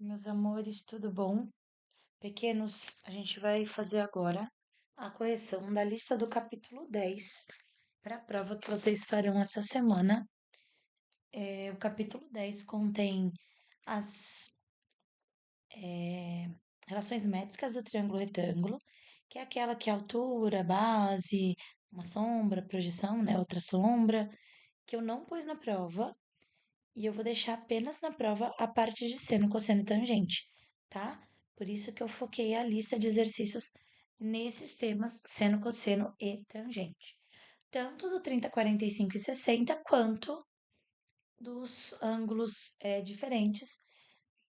Meus amores, tudo bom? Pequenos, a gente vai fazer agora a correção da lista do capítulo 10 para a prova que vocês farão essa semana. O capítulo 10 contém as relações métricas do triângulo retângulo, que é aquela que é altura, base, uma sombra, projeção, né? Outra sombra, que eu não pus na prova. E eu vou deixar apenas na prova a parte de seno, cosseno e tangente, tá? Por isso que eu foquei a lista de exercícios nesses temas, seno, cosseno e tangente. Tanto do 30, 45 e 60, quanto dos ângulos diferentes.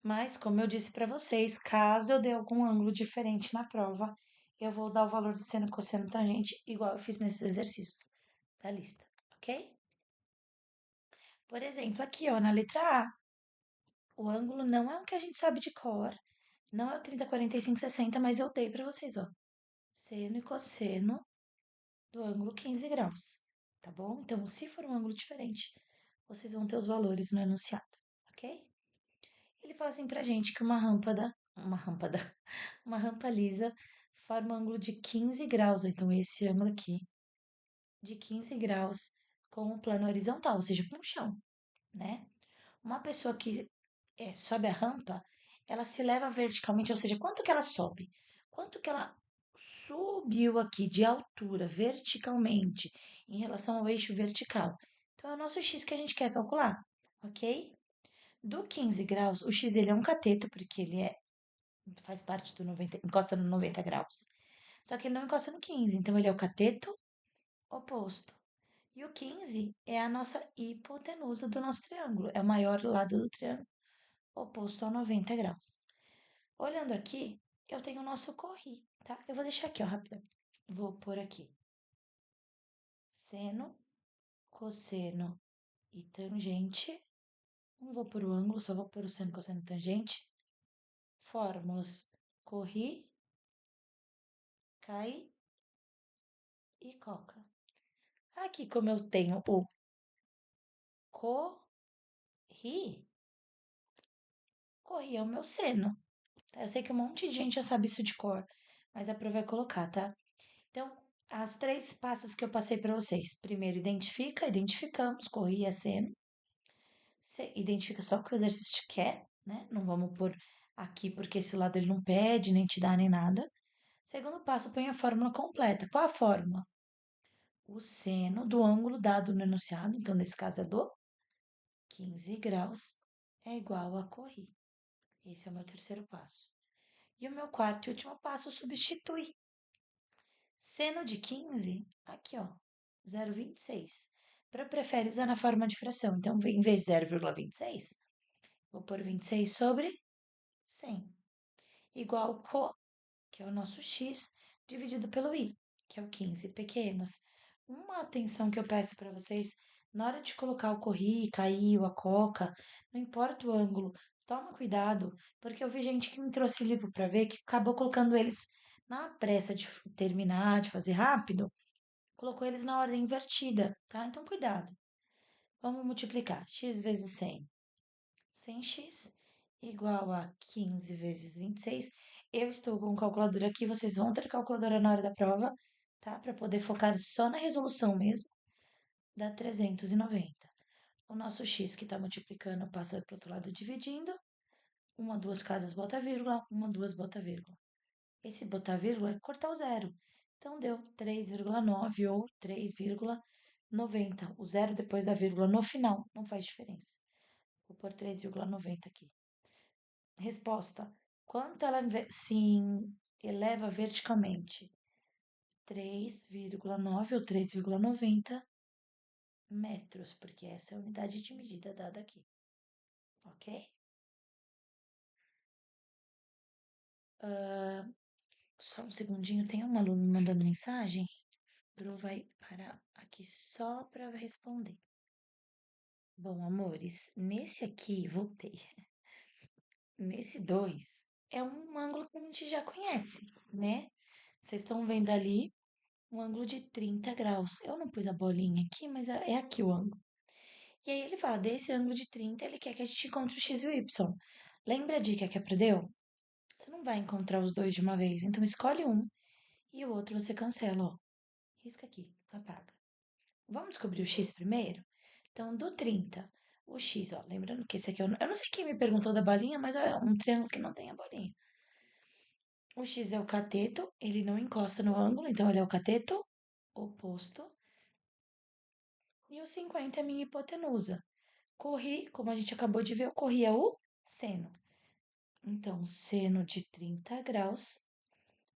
Mas, como eu disse para vocês, caso eu dê algum ângulo diferente na prova, eu vou dar o valor do seno, cosseno, tangente, igual eu fiz nesses exercícios da lista, ok? Por exemplo, aqui, ó, na letra A, o ângulo não é o que a gente sabe de cor. Não é o 30, 45, 60, mas eu dei para vocês, ó. Seno e cosseno do ângulo 15 graus, tá bom? Então, se for um ângulo diferente, vocês vão ter os valores no enunciado, ok? Ele fala assim pra gente que uma rampa lisa forma um ângulo de 15 graus. Então, esse ângulo aqui, de 15 graus com o plano horizontal, ou seja, com o chão, né? Uma pessoa que sobe a rampa, ela se leva verticalmente, ou seja, quanto que ela sobe? Quanto que ela subiu aqui de altura verticalmente em relação ao eixo vertical? Então, é o nosso x que a gente quer calcular, ok? Do 15 graus, o x ele é um cateto, porque faz parte do 90, encosta no 90 graus. Só que ele não encosta no 15, então ele é o cateto oposto. E o 15 é a nossa hipotenusa do nosso triângulo, é o maior lado do triângulo oposto a 90 graus. Olhando aqui, eu tenho o nosso corri, tá? Eu vou deixar aqui, ó, rápido. Vou pôr aqui seno, cosseno e tangente. Não vou pôr o ângulo, só vou pôr o seno, cosseno e tangente. Fórmulas corri, cai e coca. Aqui, como eu tenho o corri, corri é o meu seno. Tá? Eu sei que um monte de gente já sabe isso de cor, mas a prova vai colocar, tá? Então, as três passos que eu passei para vocês. Primeiro, identificamos, corri e seno. Você identifica só o que o exercício te quer, né? Não vamos pôr aqui porque esse lado ele não pede, nem te dá, nem nada. Segundo passo, põe a fórmula completa. Qual a fórmula? O seno do ângulo dado no enunciado, então nesse caso é do 15 graus, é igual a corri. Esse é o meu terceiro passo. E o meu quarto e último passo, substitui. Seno de 15, aqui ó, 0,26. Prefere usar na forma de fração. Então, em vez de 0,26, vou pôr 26 sobre 100. Igual co, que é o nosso x, dividido pelo i, que é o 15 pequenos. Uma atenção que eu peço para vocês, na hora de colocar o corri, caiu, a coca, não importa o ângulo, toma cuidado, porque eu vi gente que me trouxe livro para ver que acabou colocando eles na pressa de terminar, de fazer rápido, colocou eles na ordem invertida, tá? Então, cuidado. Vamos multiplicar. X vezes 100. 100x igual a 15 vezes 26. Eu estou com calculadora aqui, vocês vão ter calculadora na hora da prova, tá? Para poder focar só na resolução mesmo. Dá 390. O nosso x que está multiplicando passa para o outro lado dividindo. Uma, duas casas bota vírgula, uma, duas bota vírgula. Esse botar vírgula é cortar o zero. Então, deu 3,9 ou 3,90. O zero depois da vírgula no final não faz diferença. Vou pôr 3,90 aqui. Resposta. Quanto ela se eleva verticalmente? 3,9 ou 3,90 metros, porque essa é a unidade de medida dada aqui. Ok? Só um segundinho, tem um aluno me mandando mensagem. Bru vai parar aqui só para responder. Bom, amores, nesse aqui, voltei. Nesse 2, é um ângulo que a gente já conhece, né? Vocês estão vendo ali um ângulo de 30 graus. Eu não pus a bolinha aqui, mas é aqui o ângulo. E aí ele fala, desse ângulo de 30, ele quer que a gente encontre o x e o y. Lembra a dica que aprendeu? Você não vai encontrar os dois de uma vez, então escolhe um e o outro você cancela, ó. Risca aqui, apaga. Vamos descobrir o x primeiro? Então, do 30, o x, ó, lembrando que esse aqui eu não sei quem me perguntou da bolinha, mas é um triângulo que não tem a bolinha. O x é o cateto, ele não encosta no ângulo, então ele é o cateto oposto. E o 50 é a minha hipotenusa. Corri, como a gente acabou de ver, eu corria o seno. Então, seno de 30 graus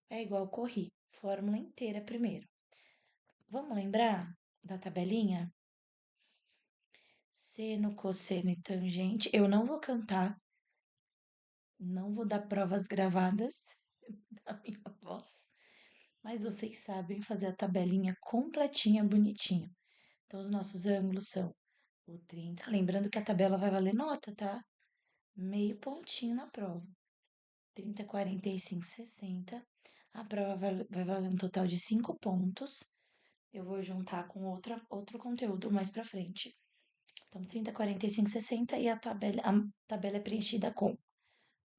é igual corri. Fórmula inteira primeiro. Vamos lembrar da tabelinha? Seno, cosseno e tangente. Eu não vou cantar, não vou dar provas gravadas da minha voz, mas vocês sabem fazer a tabelinha completinha, bonitinho. Então, os nossos ângulos são o 30. Lembrando que a tabela vai valer nota, tá? Meio pontinho na prova. 30, 45, 60. A prova vai valer um total de 5 pontos. Eu vou juntar com outro conteúdo mais pra frente. Então, 30, 45, 60 e a tabela é preenchida com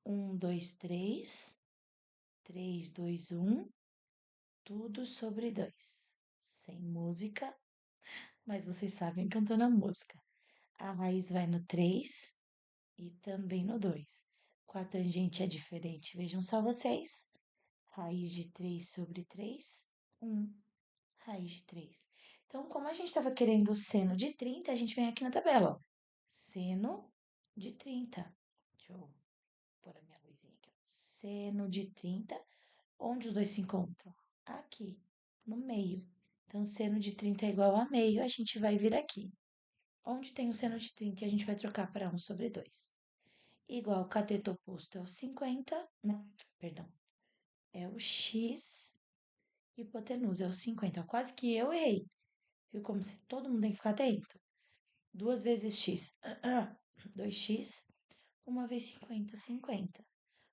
1, 2, 3, 3, 2, 1, tudo sobre 2. Sem música, mas vocês sabem cantando a música. A raiz vai no 3 e também no 2. Com a tangente é diferente, vejam só vocês. Raiz de 3 sobre 3, 1. Raiz de 3. Então, como a gente estava querendo o seno de 30, a gente vem aqui na tabela, ó. Seno de 30. Deixa eu pôr a minha luzinha aqui, ó. Seno de 30. Onde os dois se encontram? Aqui, no meio. Então, seno de 30 é igual a meio, a gente vai vir aqui. Onde tem o seno de 30 e a gente vai trocar para 1 sobre 2. Igual, cateto oposto é o 50, não, perdão, é o x, hipotenusa é o 50. Quase que eu errei. Viu como se todo mundo tem que ficar atento? 2 vezes x, 2x, 1 vez 50, 50.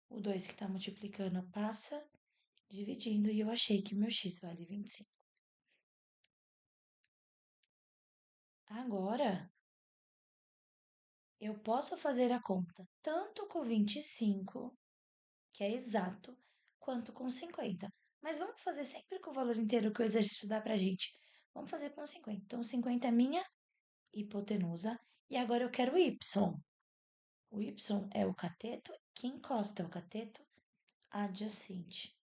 O 2 que está multiplicando passa dividindo e eu achei que o meu x vale 25. Agora, eu posso fazer a conta tanto com 25, que é exato, quanto com 50. Mas vamos fazer sempre com o valor inteiro que o exercício dá pra gente. Vamos fazer com 50. Então, 50 é minha hipotenusa. E agora eu quero o y. O y é o cateto que encosta, é o cateto adjacente.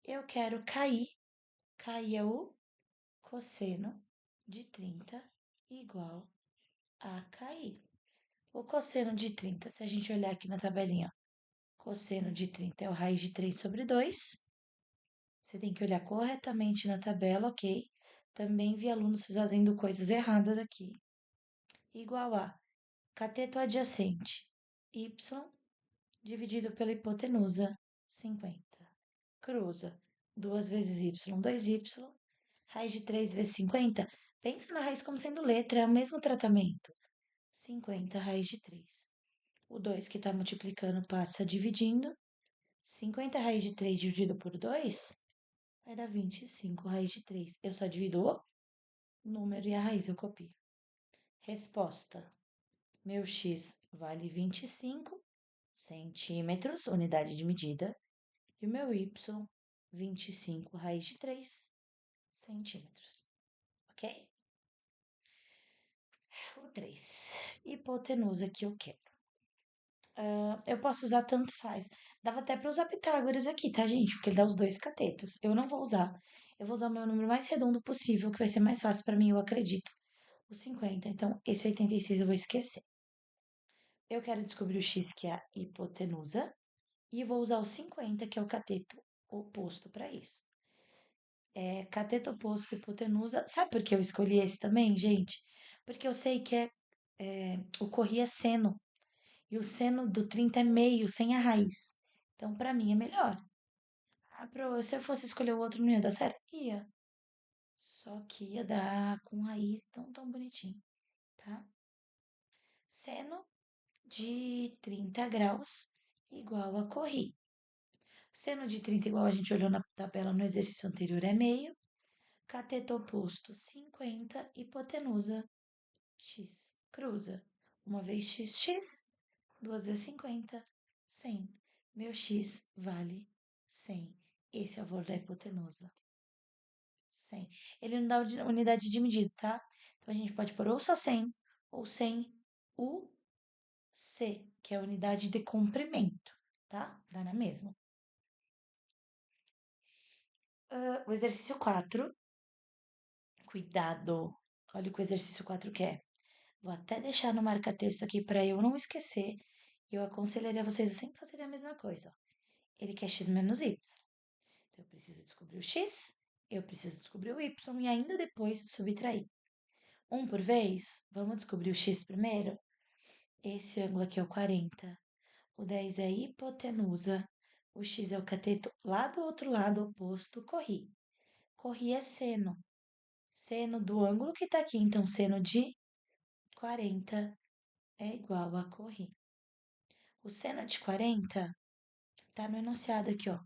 Eu quero cair. Cair é o cosseno de 30 igual a cair. O cosseno de 30, se a gente olhar aqui na tabelinha, ó, cosseno de 30 é o raiz de 3 sobre 2. Você tem que olhar corretamente na tabela, ok? Também vi alunos fazendo coisas erradas aqui. Igual a cateto adjacente, y dividido pela hipotenusa, 50. Cruza 2 vezes y, 2y. Raiz de 3 vezes 50. Pensa na raiz como sendo letra, é o mesmo tratamento. 50 raiz de 3. O 2 que está multiplicando passa dividindo. 50 raiz de 3 dividido por 2 vai dar 25 raiz de 3. Eu só divido o número e a raiz eu copio. Resposta. Meu x vale 25 centímetros, unidade de medida. E o meu y, 25 raiz de 3 centímetros. Ok? O 3. Hipotenusa que eu quero. Eu posso usar tanto faz. Dava até para usar Pitágoras aqui, tá, gente? Porque ele dá os dois catetos. Eu não vou usar. Eu vou usar o meu número mais redondo possível, que vai ser mais fácil para mim, eu acredito. O 50. Então, esse 86 eu vou esquecer. Eu quero descobrir o x, que é a hipotenusa, e vou usar o 50, que é o cateto oposto para isso. Cateto oposto, hipotenusa. Sabe por que eu escolhi esse também, gente? Porque eu sei que o corri é seno. E o seno do 30 é meio, sem a raiz. Então, pra mim, é melhor. Se eu fosse escolher o outro, não ia dar certo? Ia. Só que ia dar com raiz tão bonitinho, tá? Seno de 30 graus igual a corri. Seno de 30 igual a gente olhou na tabela no exercício anterior é meio. Cateto oposto 50, hipotenusa x. Cruza. 1 vez x, x. 2 vezes 50, 100. Meu x vale 100. Esse é o valor da hipotenusa. 100. Ele não dá unidade de medida, tá? Então, a gente pode pôr ou só 100 ou 100 UC, que é a unidade de comprimento, tá? Dá na mesma. O exercício 4. Cuidado. Olha o que o exercício 4 quer. Vou até deixar no marca-texto aqui para eu não esquecer. Eu aconselharia vocês a sempre fazerem a mesma coisa. Ó. Ele quer x menos y. Então, eu preciso descobrir o x, eu preciso descobrir o y e ainda depois subtrair. Um por vez, vamos descobrir o x primeiro? Esse ângulo aqui é o 40. O 10 é a hipotenusa. O x é o cateto lá do outro lado oposto, corri. Corri é seno. Seno do ângulo que está aqui. Então, seno de 40 é igual a corri. O seno de 40 está no enunciado aqui, ó.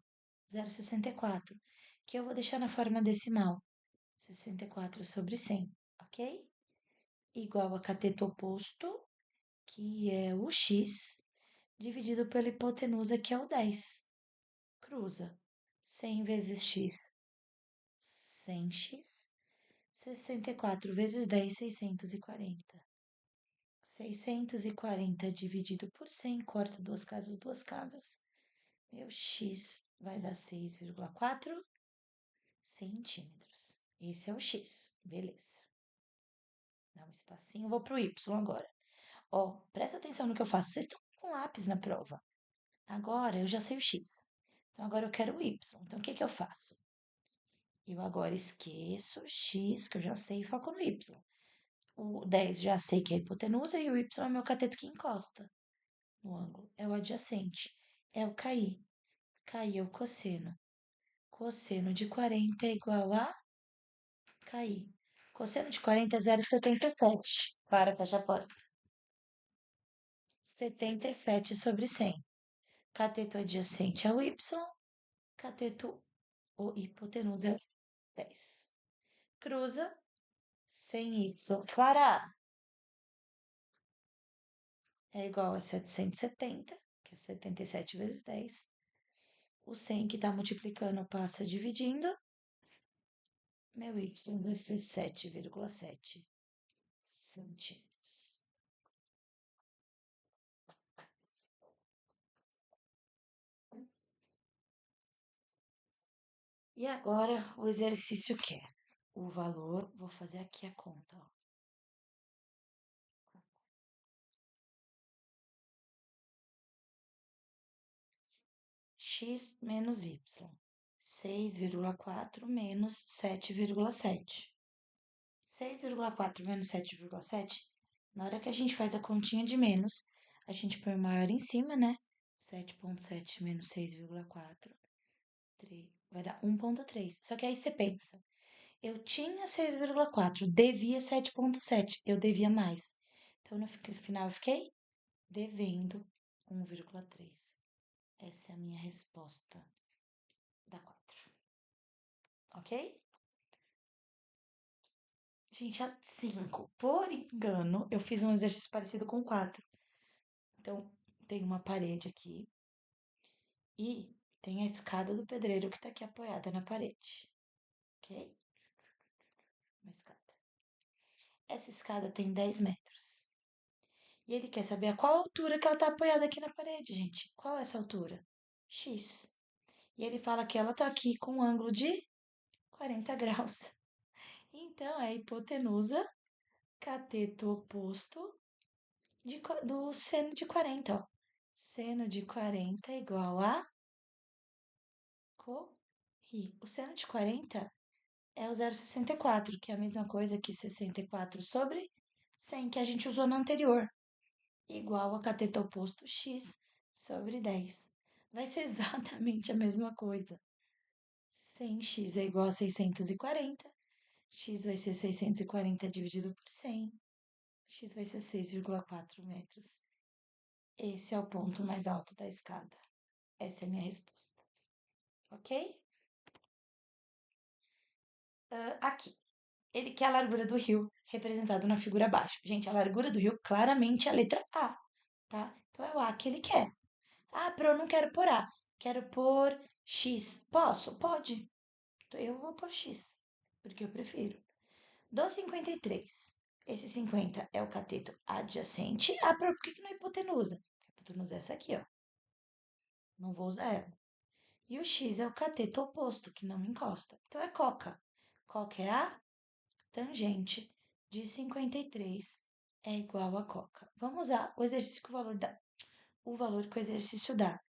0,64, que eu vou deixar na forma decimal. 64 sobre 100, ok? Igual a cateto oposto, que é o x, dividido pela hipotenusa, que é o 10. Cruza. 100 vezes x, 100x. 64 vezes 10, 640. 640 dividido por 100, corta duas casas. Meu x vai dar 6,4 centímetros. Esse é o x, beleza. Dá um espacinho, vou pro y agora. Ó, presta atenção no que eu faço. Vocês estão com lápis na prova. Agora eu já sei o x. Então agora eu quero o y. Então o que que eu faço? Eu agora esqueço o x, que eu já sei, e foco no y. O 10 já sei que é a hipotenusa e o y é o meu cateto que encosta no ângulo. É o adjacente. É o cair. Cair é o cosseno. Cosseno de 40 é igual a cair. Cosseno de 40 é 0,77. Para, fecha a porta. 77 sobre 100. Cateto adjacente ao y. Cateto ou hipotenusa é 10. Cruza 100y. Clara, é igual a 770, que é 77 vezes 10. O 100 que está multiplicando passa dividindo. Meu y vai ser 7,7 centímetros. E agora o exercício quer o valor, vou fazer aqui a conta, ó. X menos y. 6,4 menos 7,7. 6,4 menos 7,7, na hora que a gente faz a continha de menos, a gente põe o maior em cima, né? 7,7 menos 6,4, vai dar 1,3. Só que aí você pensa, eu tinha 6,4, devia 7,7, eu devia mais. Então, no final, eu fiquei devendo 1,3. Essa é a minha resposta da 4. Ok? Gente, a 5. Por engano, eu fiz um exercício parecido com 4. Então, tem uma parede aqui e tem a escada do pedreiro que tá aqui apoiada na parede. Ok? Uma escada. Essa escada tem 10 metros. E ele quer saber a qual altura que ela tá apoiada aqui na parede, gente. Qual é essa altura? X. E ele fala que ela tá aqui com um ângulo de 40 graus. Então, é a hipotenusa, cateto oposto do seno de 40, ó. Seno de 40 é igual a corri. O seno de 40 é o 0,64, que é a mesma coisa que 64 sobre 100, que a gente usou no anterior. Igual a cateto oposto x sobre 10. Vai ser exatamente a mesma coisa. 100x é igual a 640. X vai ser 640 dividido por 100. X vai ser 6,4 metros. Esse é o ponto mais alto da escada. Essa é a minha resposta. Ok? Aqui. Ele quer a largura do rio, representado na figura abaixo. Gente, a largura do rio claramente é a letra A, tá? Então é o A que ele quer. Ah, pero eu não quero pôr A. Quero pôr X. Posso? Pode. Eu vou pôr X, porque eu prefiro. Do 53. Esse 50 é o cateto adjacente. Ah, por que não é hipotenusa? A hipotenusa é essa aqui, ó. Não vou usar ela. E o X é o cateto oposto, que não encosta. Então é coca. Coca é a tangente de 53 é igual a coca. Vamos usar o exercício que o valor dá. O valor que o exercício dá.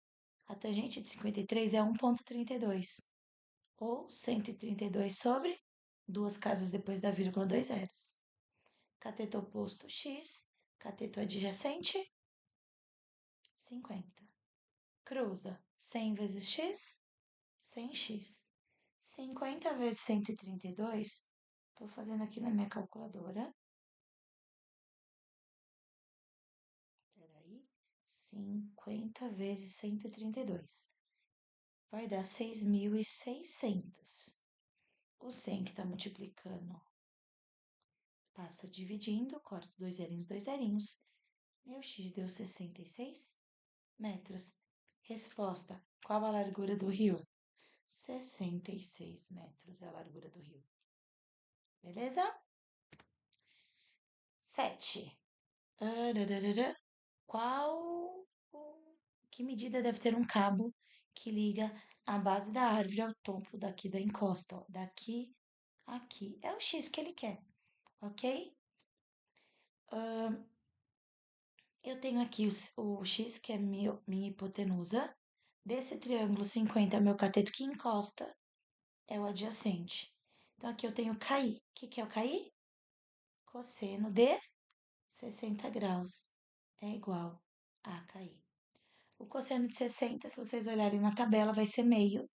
A tangente de 53 é 1,32. Ou 132 sobre duas casas depois da vírgula, dois zeros. Cateto oposto x, cateto adjacente 50. Cruza 100 vezes x, 100x. 50 vezes 132, estou fazendo aqui na minha calculadora. Peraí, 50 vezes 132. Vai dar 6.600. O 100 que está multiplicando passa dividindo, corto dois zerinhos. Meu x deu 66 metros. Resposta: qual a largura do rio? 66 metros é a largura do rio. Beleza? 7. Qual. Que medida deve ter um cabo que liga a base da árvore ao topo daqui da encosta? Ó, daqui, aqui. É o X que ele quer, ok? Eu tenho aqui o X, que é minha hipotenusa. Desse triângulo 50 é meu cateto que encosta, é o adjacente. Então, aqui eu tenho cair. O que é o cair? Cosseno de 60 graus é igual a cair. O cosseno de 60, se vocês olharem na tabela, vai ser meio.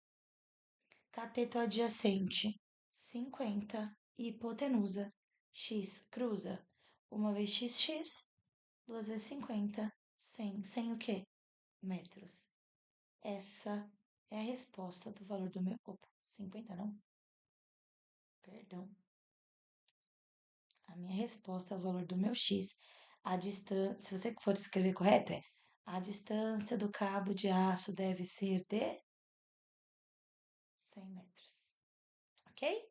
Cateto adjacente, 50. Hipotenusa, x cruza. Uma vez x, duas vezes 50, 100. 100 o quê? Metros. Essa é a resposta do valor do meu... Opa, 50 não? Perdão. A minha resposta ao valor do meu x, a distância, se você for escrever correto, é a distância do cabo de aço deve ser de 100 metros. Ok?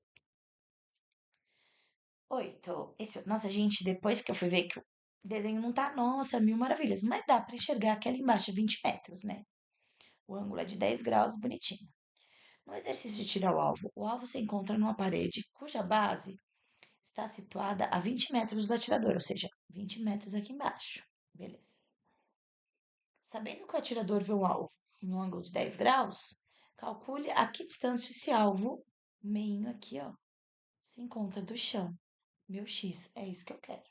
8. Nossa, gente, depois que eu fui ver que o desenho não tá, nossa, mil maravilhas, mas dá para enxergar que ali embaixo é 20 metros, né? O ângulo é de 10 graus, bonitinho. No exercício de tirar o alvo se encontra numa parede cuja base está situada a 20 metros do atirador, ou seja, 20 metros aqui embaixo. Beleza. Sabendo que o atirador vê o alvo em um ângulo de 10 graus, calcule a que distância esse alvo, meinho aqui, ó, se encontra do chão. Meu X, é isso que eu quero.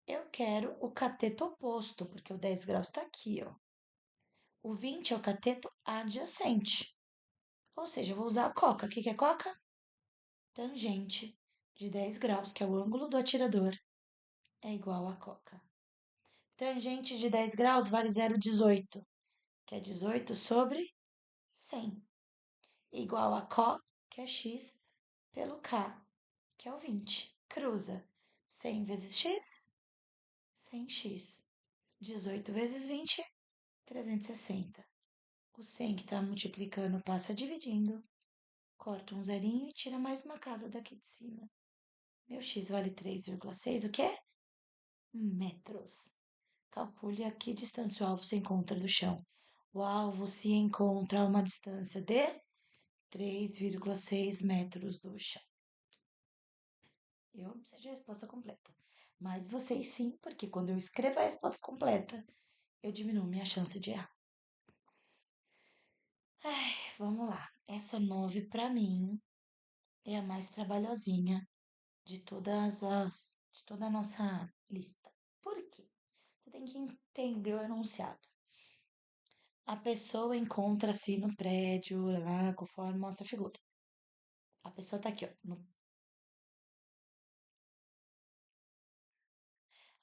Eu quero o cateto oposto, porque o 10 graus está aqui, ó. O 20 é o cateto adjacente. Ou seja, eu vou usar a coca. O que é coca? Tangente de 10 graus, que é o ângulo do atirador, é igual a coca. Tangente de 10 graus vale 0,18, que é 18 sobre 100. Igual a có, que é x, pelo k, que é o 20. Cruza 100 vezes x, 100x. 18 vezes 20, 360. O 100 que está multiplicando passa dividindo. Corta um zerinho e tira mais uma casa daqui de cima. Meu x vale 3,6, o quê? Metros. Calcule a que distância o alvo se encontra do chão. O alvo se encontra a uma distância de 3,6 metros do chão. Eu não sei de resposta completa, mas vocês sim, porque quando eu escrevo a resposta completa, eu diminuo minha chance de errar. Ai, vamos lá. Essa 9 para mim é a mais trabalhosinha de toda a nossa lista. Por quê? Você tem que entender o enunciado. A pessoa encontra-se no prédio, lá, conforme mostra a figura. A pessoa tá aqui, ó.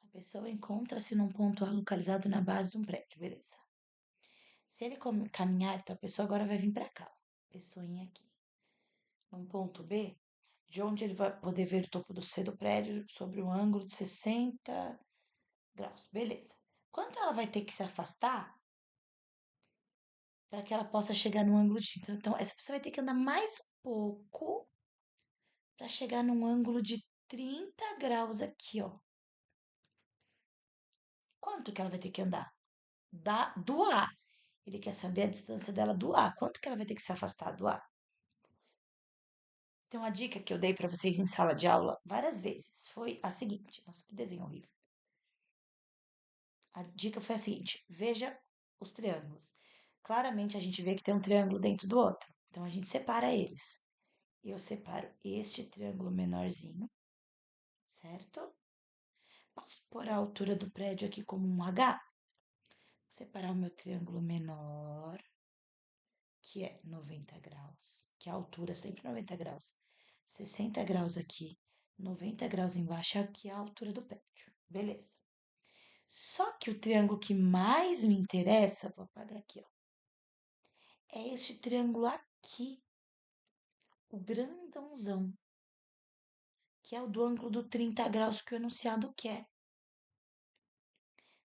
A pessoa encontra-se num ponto A localizado na base de um prédio, beleza. Se ele caminhar, então a pessoa agora vai vir para cá, ó. Pessoinha aqui. Num ponto B, de onde ele vai poder ver o topo do C do prédio sobre um ângulo de 60 graus. Beleza. Quanto ela vai ter que se afastar para que ela possa chegar no ângulo de 30? Então, essa pessoa vai ter que andar mais um pouco para chegar num ângulo de 30 graus aqui, ó. Quanto que ela vai ter que andar? Do A. Ele quer saber a distância dela do A. Quanto que ela vai ter que se afastar do A? Então, a dica que eu dei para vocês em sala de aula várias vezes foi a seguinte. Nossa, que desenho horrível. A dica foi a seguinte: veja os triângulos. Claramente a gente vê que tem um triângulo dentro do outro. Então a gente separa eles. Eu separo este triângulo menorzinho, certo? Posso pôr a altura do prédio aqui como um H? Vou separar o meu triângulo menor, que é 90 graus, que é a altura sempre 90 graus. 60 graus aqui, 90 graus embaixo, aqui é a altura do prédio. Beleza. Só que o triângulo que mais me interessa, vou apagar aqui, ó, é este triângulo aqui, o grandãozão, que é o do ângulo do 30 graus que o enunciado quer.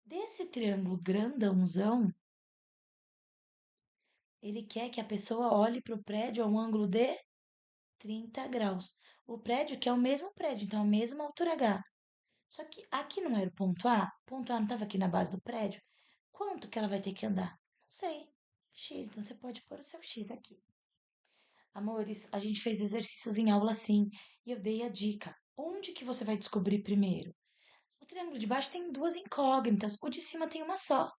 Desse triângulo grandãozão, ele quer que a pessoa olhe para o prédio a um ângulo de 30 graus. O prédio que é o mesmo prédio, então a mesma altura H. Só que aqui não era o ponto A? O ponto A não estava aqui na base do prédio? Quanto que ela vai ter que andar? Não sei. X, então você pode pôr o seu X aqui. Amores, a gente fez exercícios em aula sim, e eu dei a dica. Onde que você vai descobrir primeiro? O triângulo de baixo tem duas incógnitas, o de cima tem uma só.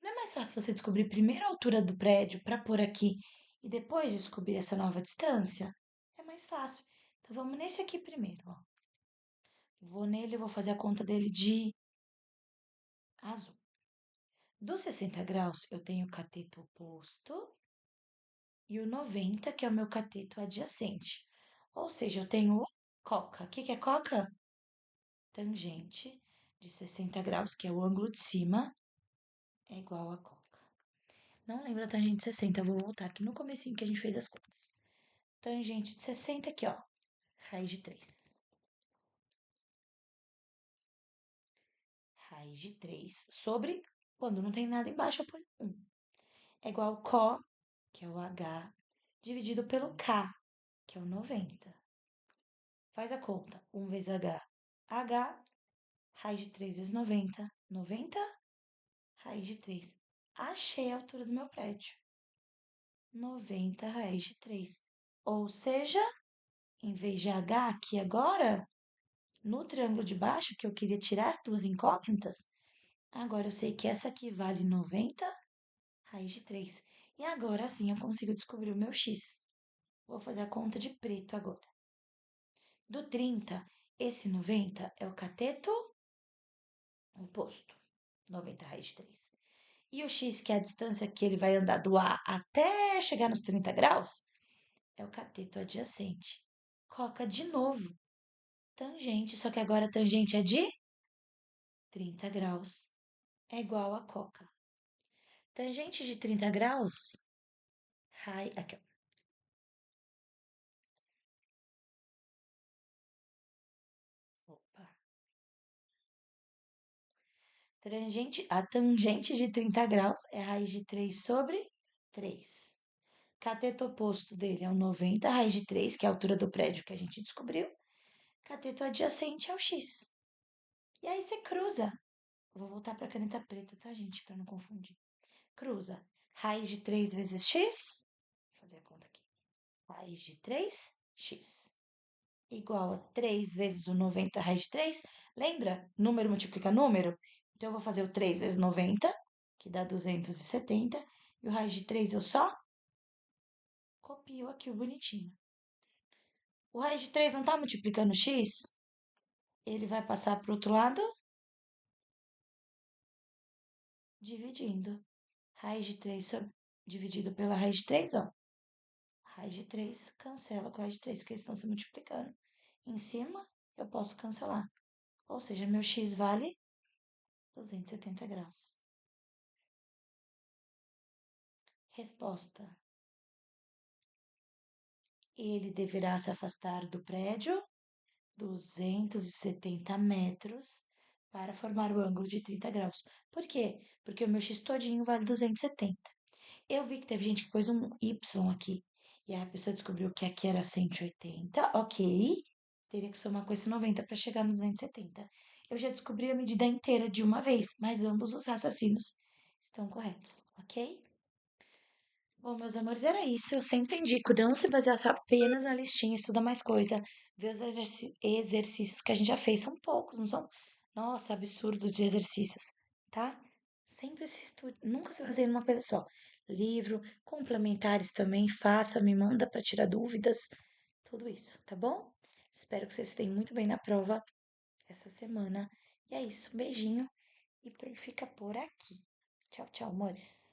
Não é mais fácil você descobrir primeiro a altura do prédio para pôr aqui e depois descobrir essa nova distância? É mais fácil. Então vamos nesse aqui primeiro, ó. Vou nele, vou fazer a conta dele de azul. Dos 60 graus, eu tenho o cateto oposto e o 90, que é o meu cateto adjacente. Ou seja, eu tenho coca. O que que é coca? Tangente de 60 graus, que é o ângulo de cima, é igual a coca. Não lembro a tangente de 60, eu vou voltar aqui no comecinho que a gente fez as contas. Tangente de 60 aqui, ó, raiz de 3. Raiz de 3 sobre, quando não tem nada embaixo, eu ponho 1. É igual ao có, que é o H, dividido pelo K, que é o 90. Faz a conta. 1 vezes H. H, raiz de 3 vezes 90. 90, raiz de 3. Achei a altura do meu prédio. 90 raiz de 3. Ou seja, em vez de H aqui agora, no triângulo de baixo, que eu queria tirar as duas incógnitas, agora eu sei que essa aqui vale 90 raiz de 3. E agora sim eu consigo descobrir o meu x. Vou fazer a conta de preto agora. Do 30, esse 90 é o cateto oposto. 90 raiz de 3. E o x, que é a distância que ele vai andar do A até chegar nos 30 graus, é o cateto adjacente. Coca de novo. Tangente, só que agora a tangente é de 30 graus. É igual a coca. Tangente de 30 graus, aqui, ó. Opa. A tangente de 30 graus é raiz de 3 sobre 3. Cateto oposto dele é o 90, raiz de 3, que é a altura do prédio que a gente descobriu. Cateto adjacente é o x. E aí você cruza. Vou voltar para a caneta preta, tá, gente? Para não confundir. Cruza. Raiz de 3 vezes x. Vou fazer a conta aqui. Raiz de 3, x. Igual a 3 vezes o 90 raiz de 3. Lembra? Número multiplica número. Então, eu vou fazer o 3 vezes 90, que dá 270. E o raiz de 3 eu só copio aqui o bonitinho. O raiz de 3 não está multiplicando x? Ele vai passar para o outro lado, dividindo. Raiz de 3 dividido pela raiz de 3, ó. Raiz de 3 cancela com a raiz de 3, porque eles estão se multiplicando. Em cima, eu posso cancelar. Ou seja, meu x vale 270 graus. Resposta. Ele deverá se afastar do prédio 270 metros para formar o ângulo de 30 graus. Por quê? Porque o meu X todinho vale 270. Eu vi que teve gente que pôs um Y aqui. E aí a pessoa descobriu que aqui era 180, ok. Teria que somar com esse 90 para chegar no 270. Eu já descobri a medida inteira de uma vez, mas ambos os raciocínios estão corretos, ok? Bom, meus amores, era isso. Eu sempre indico não se basear só apenas na listinha, estuda mais coisa. Ver os exercícios que a gente já fez. São poucos, não são, nossa, absurdos de exercícios, tá? Sempre se estude, nunca se baseie numa coisa só. Livro, complementares também, faça, me manda para tirar dúvidas. Tudo isso, tá bom? Espero que vocês se deem muito bem na prova essa semana. E é isso, um beijinho e fica por aqui. Tchau, tchau, amores.